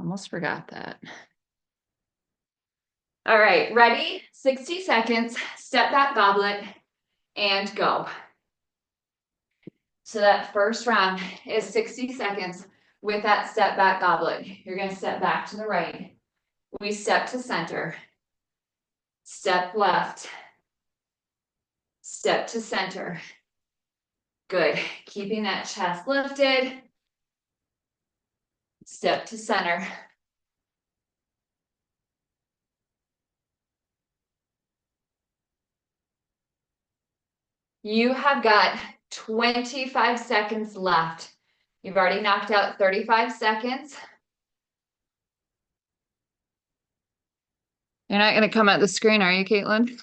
Almost forgot that. All right, ready? 60 seconds, step back goblet, and go. So that first round is 60 seconds with that step back goblet. You're gonna step back to the right. We step to center. Step left. Step to center. Good. Keeping that chest lifted. Step to center. You have got 25 seconds left. You've already knocked out 35 seconds. You're not going to come at the screen, are you, Caitlin?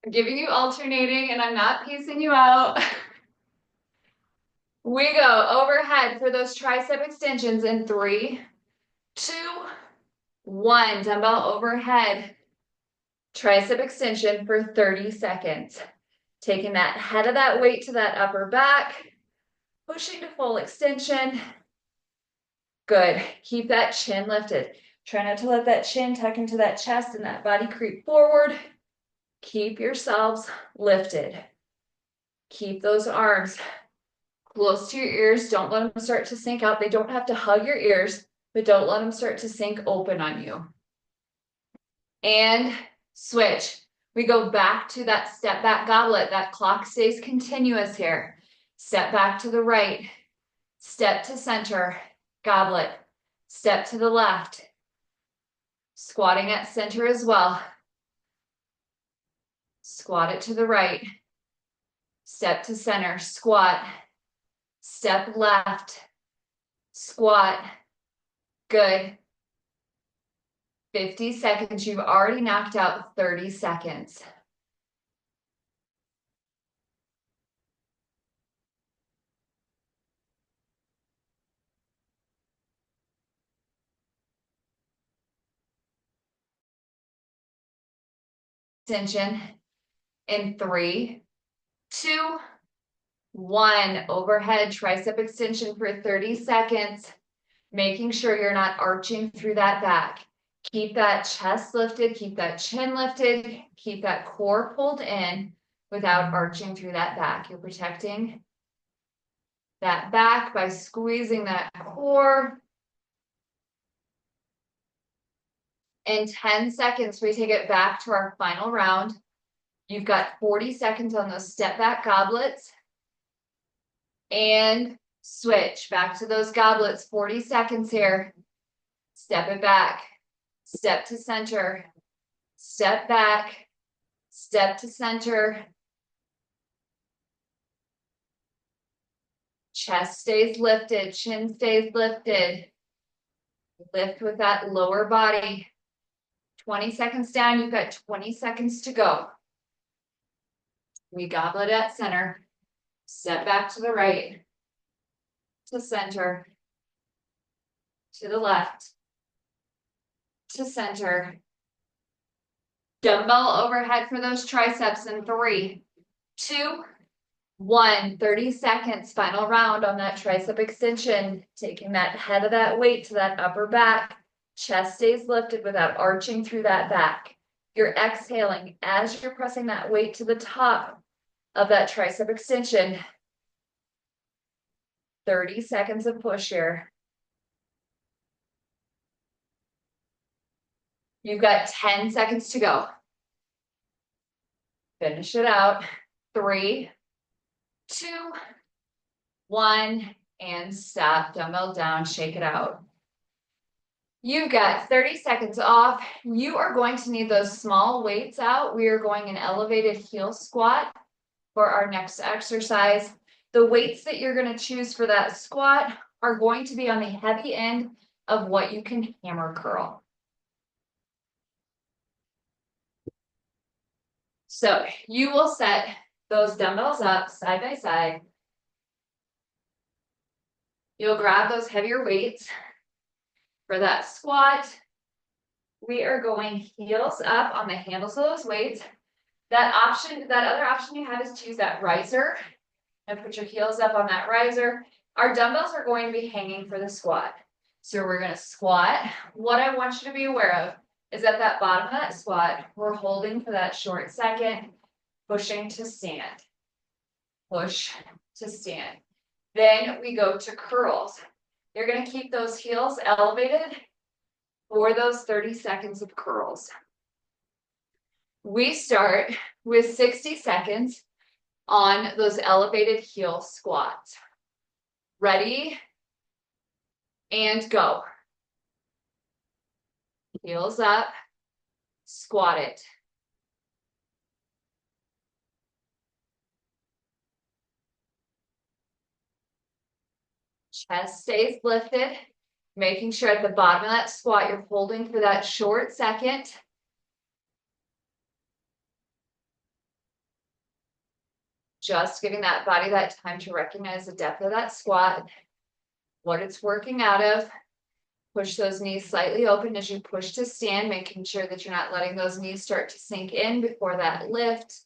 I'm giving you alternating and I'm not piecing you out. We go overhead for those tricep extensions in 3, 2, 1. Dumbbell overhead. Tricep extension for 30 seconds. Taking that head of that weight to that upper back. Pushing to full extension. Good. Keep that chin lifted. Try not to let that chin tuck into that chest and that body creep forward. Keep yourselves lifted. Keep those arms close to your ears. Don't let them start to sink out. They don't have to hug your ears, but don't let them start to sink open on you. And switch. We go back to that step back goblet. That clock stays continuous here. Step back to the right. Step to center. Goblet. Step to the left. Squatting at center as well. Squat it to the right. Step to center. Squat. Step left. Squat. Good. 50 seconds. You've already knocked out 30 seconds. Extension in 3, 2, 1. Overhead tricep extension for 30 seconds. Making sure you're not arching through that back. Keep that chest lifted, keep that chin lifted, keep that core pulled in without arching through that back. You're protecting that back by squeezing that core. In 10 seconds, we take it back to our final round. You've got 40 seconds on those step back goblets. And switch back to those goblets. 40 seconds here. Step it back. Step to center. Step back. Step to center. Chest stays lifted. Chin stays lifted. Lift with that lower body. 20 seconds down. You've got 20 seconds to go. We goblet at center. Step back to the right. To center. To the left. To center. Dumbbell overhead for those triceps in 3, 2, 1. 30 seconds. Final round on that tricep extension. Taking that head of that weight to that upper back. Chest stays lifted without arching through that back. You're exhaling as you're pressing that weight to the top of that tricep extension. 30 seconds of push here. You've got 10 seconds to go. Finish it out. 3, 2, 1, and stop. Dumbbell down, shake it out. You've got 30 seconds off. You are going to need those small weights out. We are going an elevated heel squat for our next exercise. The weights that you're going to choose for that squat are going to be on the heavy end of what you can hammer curl. So you will set those dumbbells up side by side. You'll grab those heavier weights. For that squat, we are going heels up on the handles of those weights. That other option you have is to use that riser and put your heels up on that riser. Our dumbbells are going to be hanging for the squat. So we're going to squat. What I want you to be aware of is at that bottom of that squat, we're holding for that short second, pushing to stand. Push to stand. Then we go to curls. You're going to keep those heels elevated for those 30 seconds of curls. We start with 60 seconds on those elevated heel squats. Ready? And go. Heels up, squat it. Chest stays lifted, making sure at the bottom of that squat, you're holding for that short second. Just giving that body that time to recognize the depth of that squat, what it's working out of. Push those knees slightly open as you push to stand, making sure that you're not letting those knees start to sink in before that lift.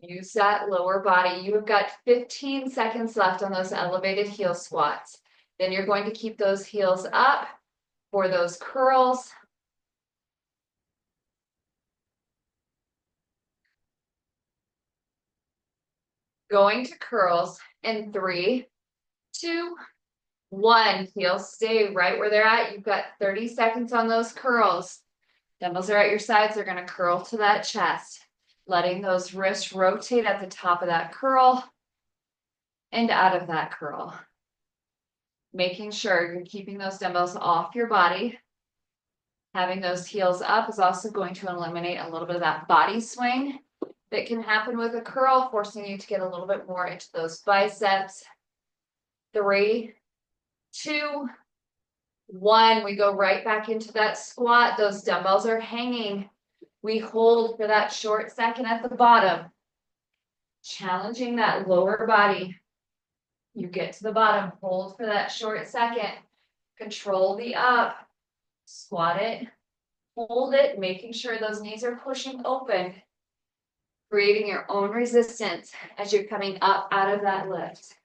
Use that lower body. You have got 15 seconds left on those elevated heel squats. Then you're going to keep those heels up for those curls. Going to curls in 3, 2, 1. Heels stay right where they're at. You've got 30 seconds on those curls. Dumbbells are at your sides. They're going to curl to that chest. Letting those wrists rotate at the top of that curl and out of that curl. Making sure you're keeping those dumbbells off your body. Having those heels up is also going to eliminate a little bit of that body swing that can happen with a curl, forcing you to get a little bit more into those biceps. 3, 2, 1. We go right back into that squat. Those dumbbells are hanging. We hold for that short second at the bottom, challenging that lower body. You get to the bottom, hold for that short second, control the up, squat it, hold it, making sure those knees are pushing open, creating your own resistance as you're coming up out of that lift.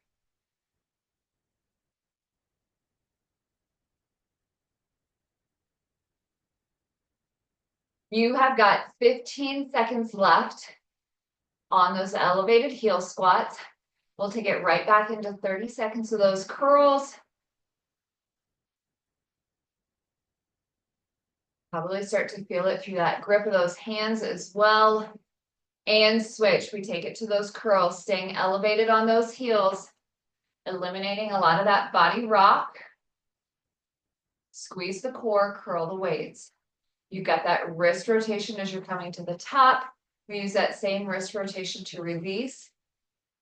You have got 15 seconds left on those elevated heel squats. We'll take it right back into 30 seconds of those curls. Probably start to feel it through that grip of those hands as well. And switch. We take it to those curls, staying elevated on those heels, eliminating a lot of that body rock. Squeeze the core, curl the weights. You've got that wrist rotation as you're coming to the top. We use that same wrist rotation to release,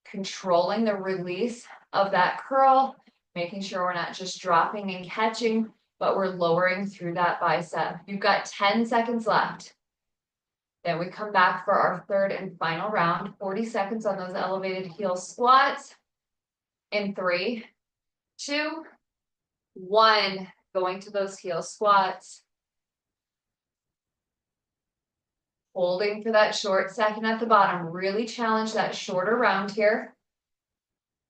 controlling the release of that curl, making sure we're not just dropping and catching, but we're lowering through that bicep. You've got 10 seconds left. Then we come back for our third and final round, 40 seconds on those elevated heel squats. In 3, 2, 1, going to those heel squats. Holding for that short second at the bottom. Really challenge that shorter round here.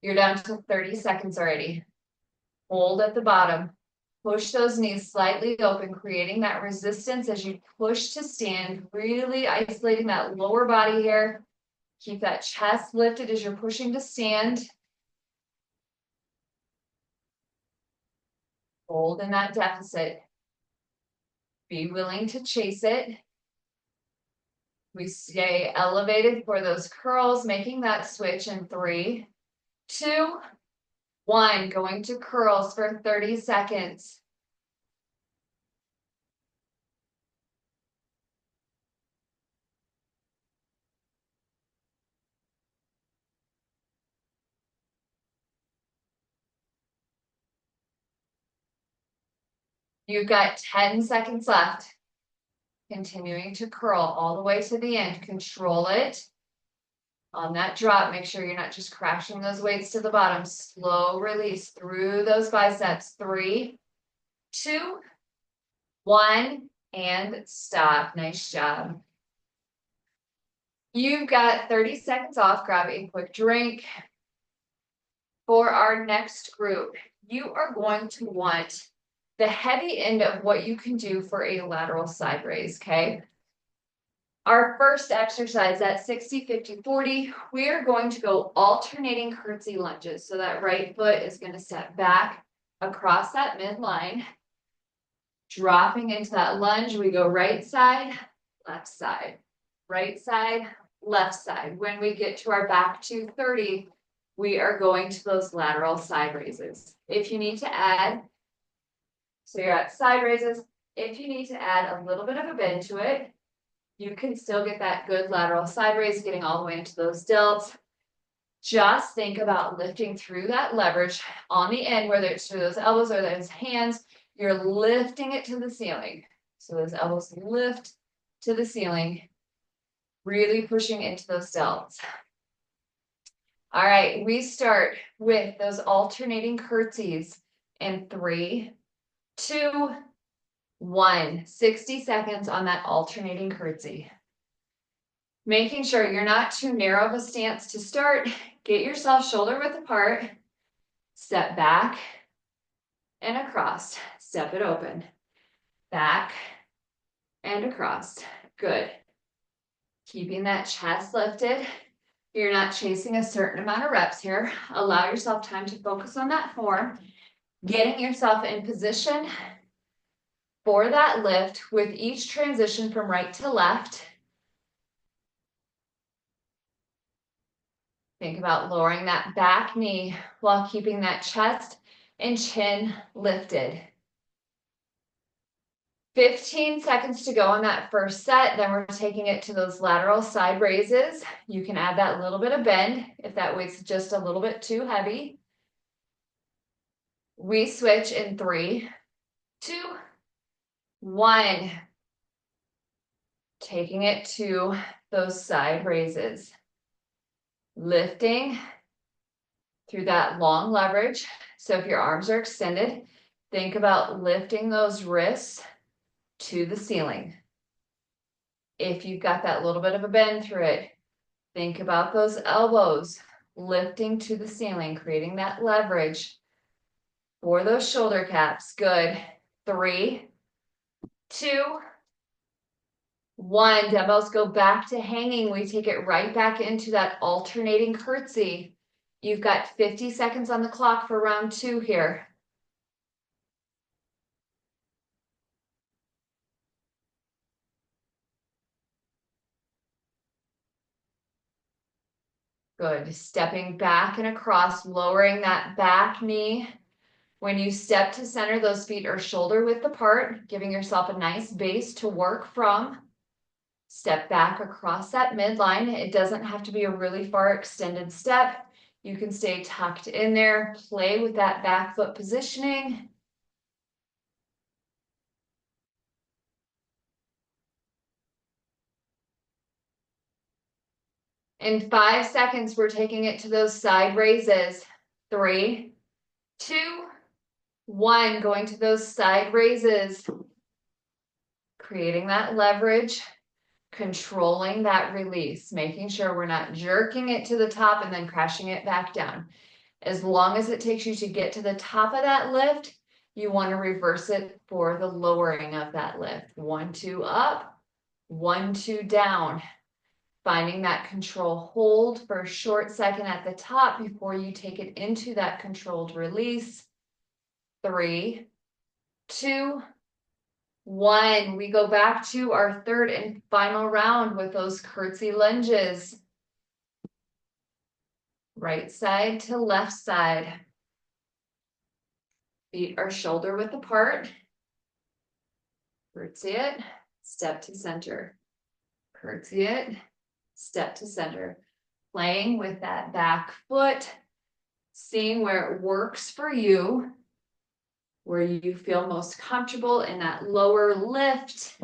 You're down to 30 seconds already. Hold at the bottom. Push those knees slightly open, creating that resistance as you push to stand, really isolating that lower body here. Keep that chest lifted as you're pushing to stand. Hold in that deficit. Be willing to chase it. We stay elevated for those curls, making that switch in 3, 2, 1. Going to curls for 30 seconds. You've got 10 seconds left. Continuing to curl all the way to the end. Control it. On that drop, make sure you're not just crashing those weights to the bottom. Slow release through those biceps. 3, 2, 1, and stop. Nice job. You've got 30 seconds off. Grab a quick drink. For our next group, you are going to want the heavy end of what you can do for a lateral side raise, okay? Our first exercise at 60, 50, 40, we are going to go alternating curtsy lunges. So that right foot is going to step back across that midline. Dropping into that lunge, we go right side, left side, right side, left side. When we get to our back to 30, we are going to those lateral side raises. If you need to add, so you're at side raises, if you need to add a little bit of a bend to it, you can still get that good lateral side raise, getting all the way into those delts. Just think about lifting through that leverage on the end, whether it's through those elbows or those hands, you're lifting it to the ceiling. So those elbows lift to the ceiling, really pushing into those delts. All right, we start with those alternating curtsies in 3, 2, 1. 60 seconds on that alternating curtsy. Making sure you're not too narrow of a stance to start. Get yourself shoulder width apart. Step back and across. Step it open. Back and across. Good. Keeping that chest lifted. You're not chasing a certain amount of reps here. Allow yourself time to focus on that form. Getting yourself in position for that lift with each transition from right to left. Think about lowering that back knee while keeping that chest and chin lifted. 15 seconds to go on that first set. Then we're taking it to those lateral side raises. You can add that little bit of bend if that weight's just a little bit too heavy. We switch in 3, 2, 1. Taking it to those side raises. Lifting through that long leverage. So if your arms are extended, think about lifting those wrists to the ceiling. If you've got that little bit of a bend through it, think about those elbows lifting to the ceiling, creating that leverage for those shoulder caps. Good. 3, 2, 1. Dumbbells go back to hanging. We take it right back into that alternating curtsy. You've got 50 seconds on the clock for round 2 here. Good. Stepping back and across, lowering that back knee. When you step to center, those feet are shoulder width apart, giving yourself a nice base to work from. Step back across that midline. It doesn't have to be a really far extended step. You can stay tucked in there, play with that back foot positioning. In 5 seconds, we're taking it to those side raises. 3, 2, 1. Going to those side raises. Creating that leverage. Controlling that release, making sure we're not jerking it to the top and then crashing it back down. As long as it takes you to get to the top of that lift, you want to reverse it for the lowering of that lift. 1, 2 up, 1, 2 down. Finding that control hold for a short second at the top before you take it into that controlled release. 3, 2, 1. We go back to our third and final round with those curtsy lunges. Right side to left side. Feet are shoulder width apart. Curtsy it, step to center. Curtsy it, step to center. Playing with that back foot, seeing where it works for you, where you feel most comfortable in that lower lift.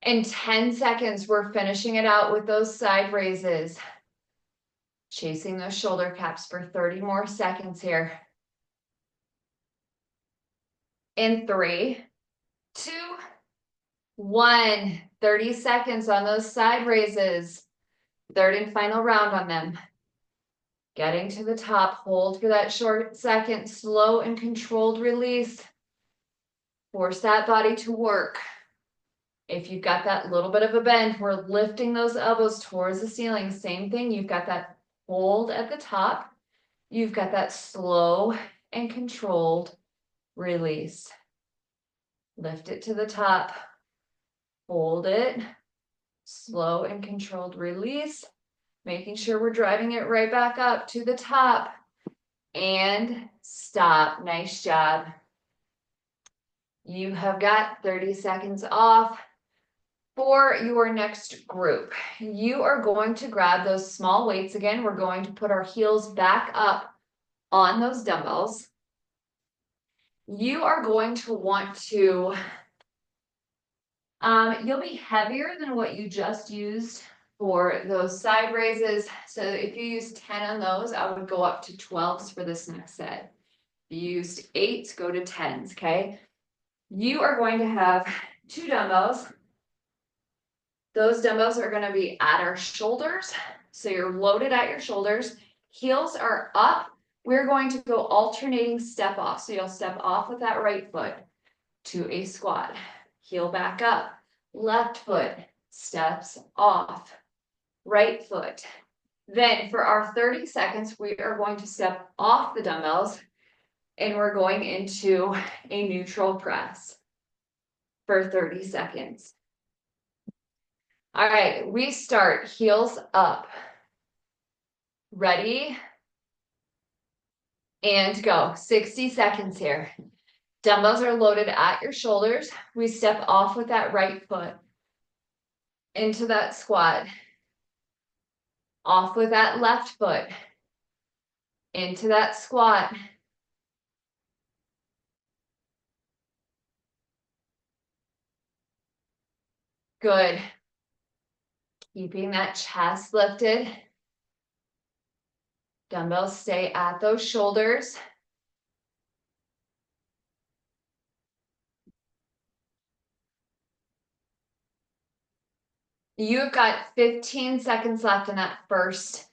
In 10 seconds, we're finishing it out with those side raises. Chasing those shoulder caps for 30 more seconds here. In 3, 2, 1. 30 seconds on those side raises. Third and final round on them. Getting to the top, hold for that short second, slow and controlled release. Force that body to work. If you've got that little bit of a bend, we're lifting those elbows towards the ceiling. Same thing, you've got that hold at the top. You've got that slow and controlled release. Lift it to the top, hold it, slow and controlled release, making sure we're driving it right back up to the top, and stop. Nice job. You have got 30 seconds off. For your next group, you are going to grab those small weights again. We're going to put our heels back up on those dumbbells. You are going to want to, you'll be heavier than what you just used for those side raises. So if you use 10 on those, I would go up to 12s for this next set. If you used 8s, go to 10s, okay? You are going to have 2 dumbbells. Those dumbbells are going to be at our shoulders. So you're loaded at your shoulders. Heels are up. We're going to go alternating step off. So you'll step off with that right foot to a squat. Heel back up. Left foot steps off. Right foot. Then for our 30 seconds, we are going to step off the dumbbells and we're going into a neutral press for 30 seconds. All right, we start heels up. Ready? And go. 60 seconds here. Dumbbells are loaded at your shoulders. We step off with that right foot into that squat. Off with that left foot into that squat. Good. Keeping that chest lifted. Dumbbells stay at those shoulders. You've got 15 seconds left in that first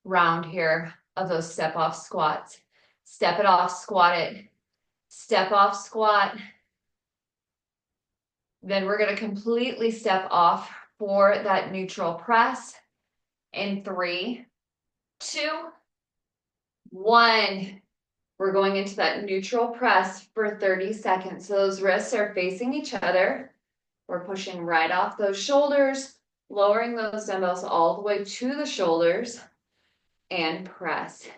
round here of those step off squats. Step it off, squat it. Step off, squat. Then we're going to completely step off for that neutral press in 3, 2, 1. We're going into that neutral press for 30 seconds. So those wrists are facing each other. We're pushing right off those shoulders, lowering those dumbbells all the way to the shoulders, and press.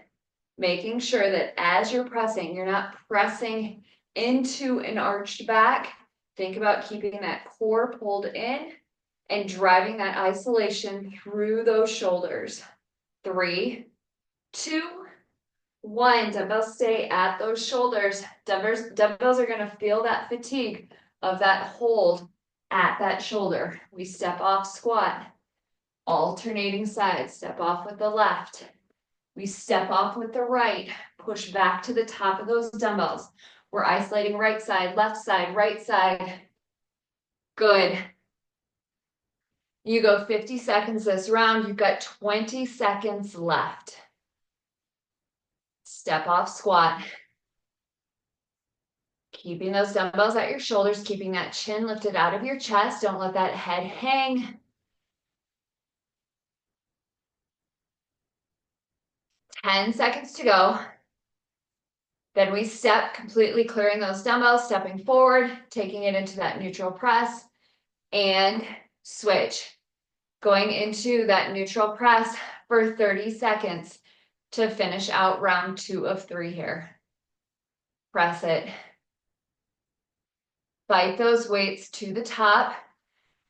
Making sure that as you're pressing, you're not pressing into an arched back. Think about keeping that core pulled in and driving that isolation through those shoulders. 3, 2, 1. Dumbbells stay at those shoulders. Dumbbells are going to feel that fatigue of that hold at that shoulder. We step off, squat. Alternating sides. Step off with the left. We step off with the right. Push back to the top of those dumbbells. We're isolating right side, right side. Good. You go 50 seconds this round. You've got 20 seconds left. Step off, squat. Keeping those dumbbells at your shoulders, keeping that chin lifted out of your chest. Don't let that head hang. 10 seconds to go. Then we step, completely clearing those dumbbells, stepping forward, taking it into that neutral press, and switch. Going into that neutral press for 30 seconds to finish out round 2 of 3 here. Press it. Fight those weights to the top,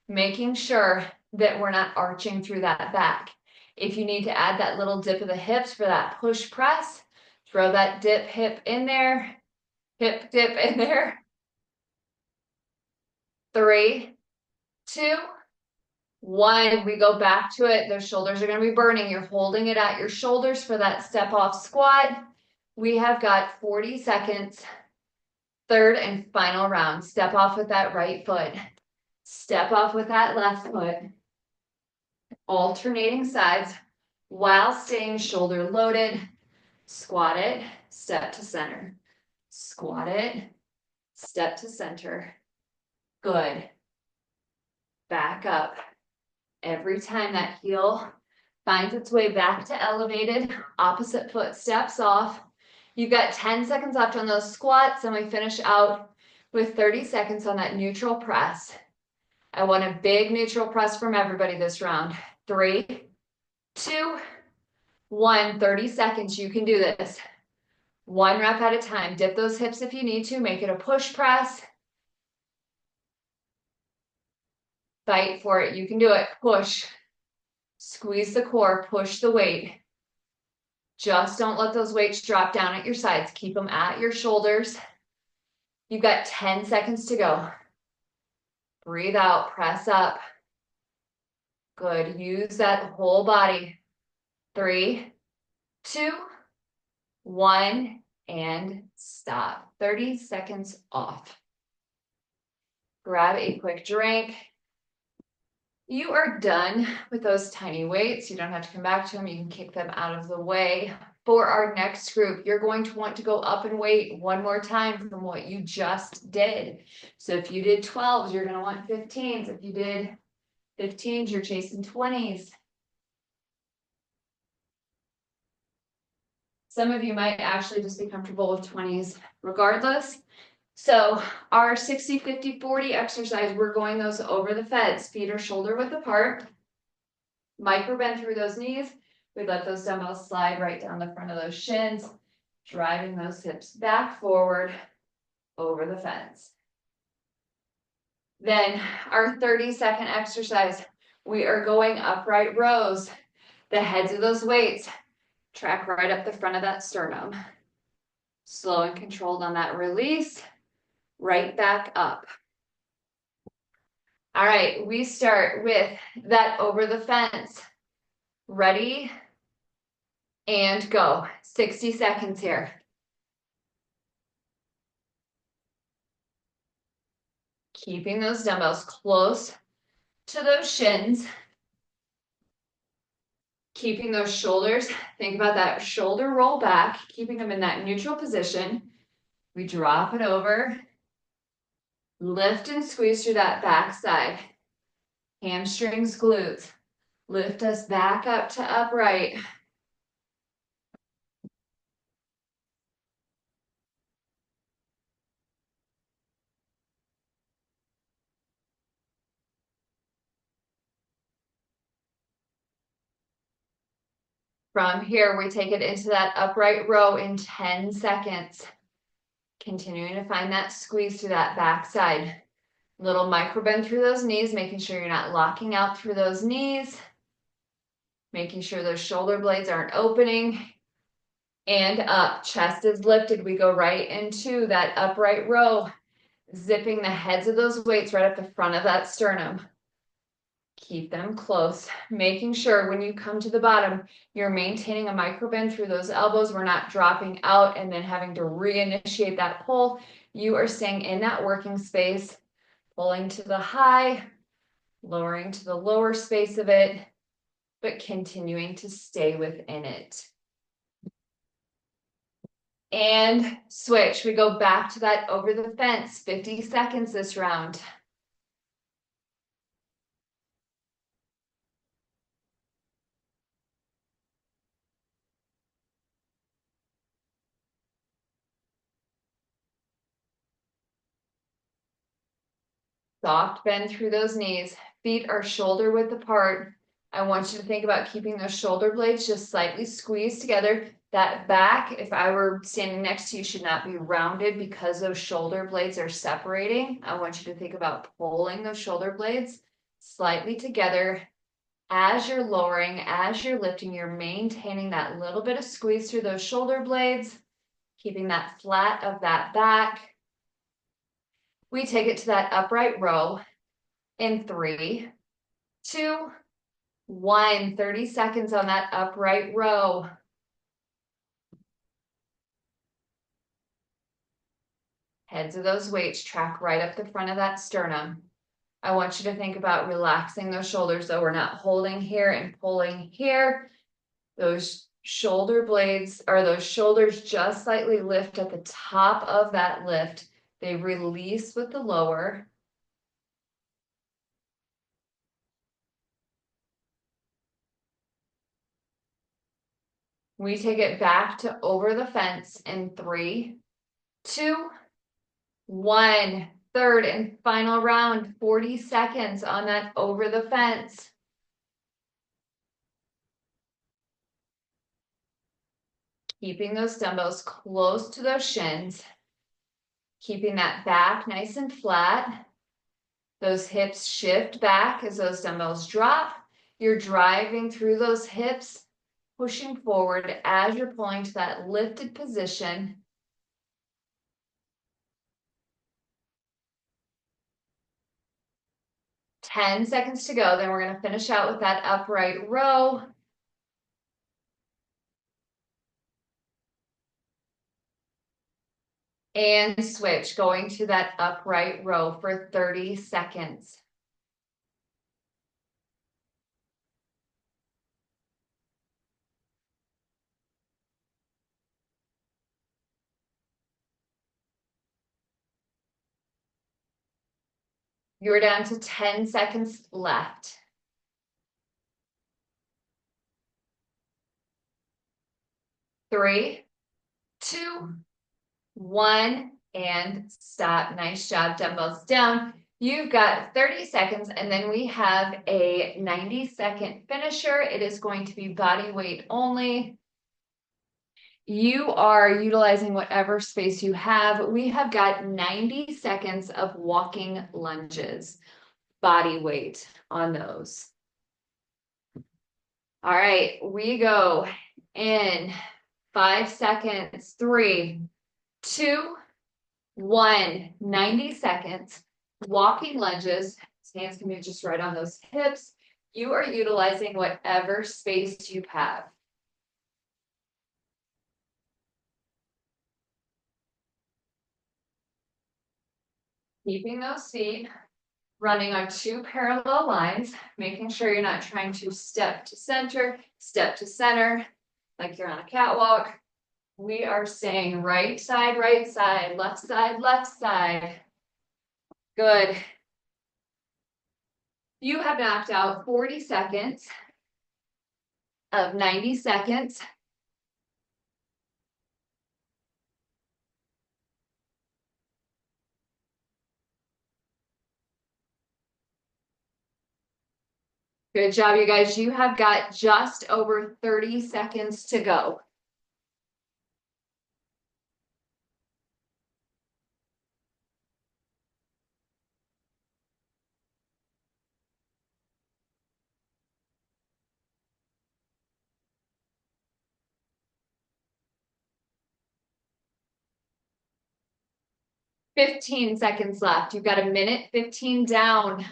making sure that we're not arching through that back. If you need to add that little dip of the hips for that push press, throw that dip hip in there, hip dip in there. 3, 2, 1. We go back to it. Those shoulders are going to be burning. You're holding it at your shoulders for that step off squat. We have got 40 seconds. Third and final round. Step off with that right foot. Step off with that left foot. Alternating sides. while staying shoulder loaded. Squat it, step to center. Squat it, step to center. Good. Back up. Every time that heel finds its way back to elevated, opposite foot steps off. You've got 10 seconds left on those squats, and we finish out with 30 seconds on that neutral press. I want a big neutral press from everybody this round. 3, 2, 1, 30 seconds. You can do this. 1 rep at a time. Dip those hips if you need to. Make it a push press. Fight for it. You can do it. Push. Squeeze the core. Push the weight. Just don't let those weights drop down at your sides. Keep them at your shoulders. You've got 10 seconds to go. Breathe out. Press up. Good. Use that whole body. 3, 2, 1, and stop. 30 seconds off. Grab a quick drink. You are done with those tiny weights. You don't have to come back to them. You can kick them out of the way. For our next group, you're going to want to go up in weight one more time from what you just did. So if you did 12s, you're going to want 15s. If you did 15s, you're chasing 20s. Some of you might actually just be comfortable with 20s regardless. So our 60, 50, 40 exercise, we're going those over the feds. Feet are shoulder width apart. Micro bend through those knees. We let those dumbbells slide right down the front of those shins, driving those hips back forward over the fence. Then our 30-second exercise, we are going upright rows. The heads of those weights track right up the front of that sternum. Slow and controlled on that release. Right back up. All right, we start with that over the fence. Ready? And go. 60 seconds here. Keeping those dumbbells close to those shins. Keeping those shoulders, think about that shoulder roll back, keeping them in that neutral position. We drop it over. Lift and squeeze through that back side. Hamstrings, glutes. Lift us back up to upright. From here, we take it into that upright row in 10 seconds. Continuing to find that squeeze through that back side. Little micro bend through those knees, making sure you're not locking out through those knees. Making sure those shoulder blades aren't opening. And up, chest is lifted. We go right into that upright row, zipping the heads of those weights right up the front of that sternum. Keep them close, making sure when you come to the bottom, you're maintaining a micro bend through those elbows. We're not dropping out and then having to reinitiate that pull. You are staying in that working space, pulling to the high, lowering to the lower space of it, but continuing to stay within it. And switch. We go back to that over the fence. 50 seconds this round. Soft bend through those knees. Feet are shoulder width apart. I want you to think about keeping those shoulder blades just slightly squeezed together. That back, if I were standing next to you, should not be rounded because those shoulder blades are separating. I want you to think about pulling those shoulder blades slightly together. As you're lowering, as you're lifting, you're maintaining that little bit of squeeze through those shoulder blades, keeping that flat of that back. We take it to that upright row in 3, 2, 1. 30 seconds on that upright row. Heads of those weights track right up the front of that sternum. I want you to think about relaxing those shoulders, though we're not holding here and pulling here. Those shoulder blades or those shoulders just slightly lift at the top of that lift. They release with the lower. We take it back to over the fence in 3, 2, 1. Third and final round, 40 seconds on that over the fence. Keeping those dumbbells close to those shins. Keeping that back nice and flat. Those hips shift back as those dumbbells drop. You're driving through those hips, pushing forward as you're pulling to that lifted position. Ten seconds to go. Then we're going to finish out with that upright row. And switch, going to that upright row for 30 seconds. You're down to 10 seconds left. 3, 2, 1, and stop. Nice job, dumbbells down. You've got 30 seconds, and then we have a 90-second finisher. It is going to be body weight only. You are utilizing whatever space you have. We have got 90 seconds of walking lunges, body weight on those. All right, we go in 5 seconds, 3, 2, 1, 90 seconds, walking lunges. Hands can be just right on those hips. You are utilizing whatever space you have. Keeping those feet running on 2 parallel lines, making sure you're not trying to step to center, like you're on a catwalk. We are staying right side, left side, left side. Good. You have knocked out 40 seconds of 90 seconds. Good job, you guys. You have got just over 30 seconds to go. Fifteen seconds left. You've got a minute 15 down.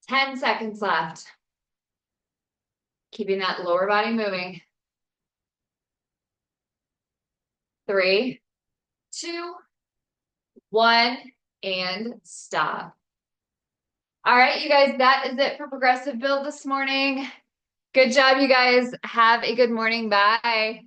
10 seconds left. Keeping that lower body moving. 3, 2, 1, and stop. All right, you guys, that is it for Progressive Build this morning. Good job, you guys. Have a good morning. Bye.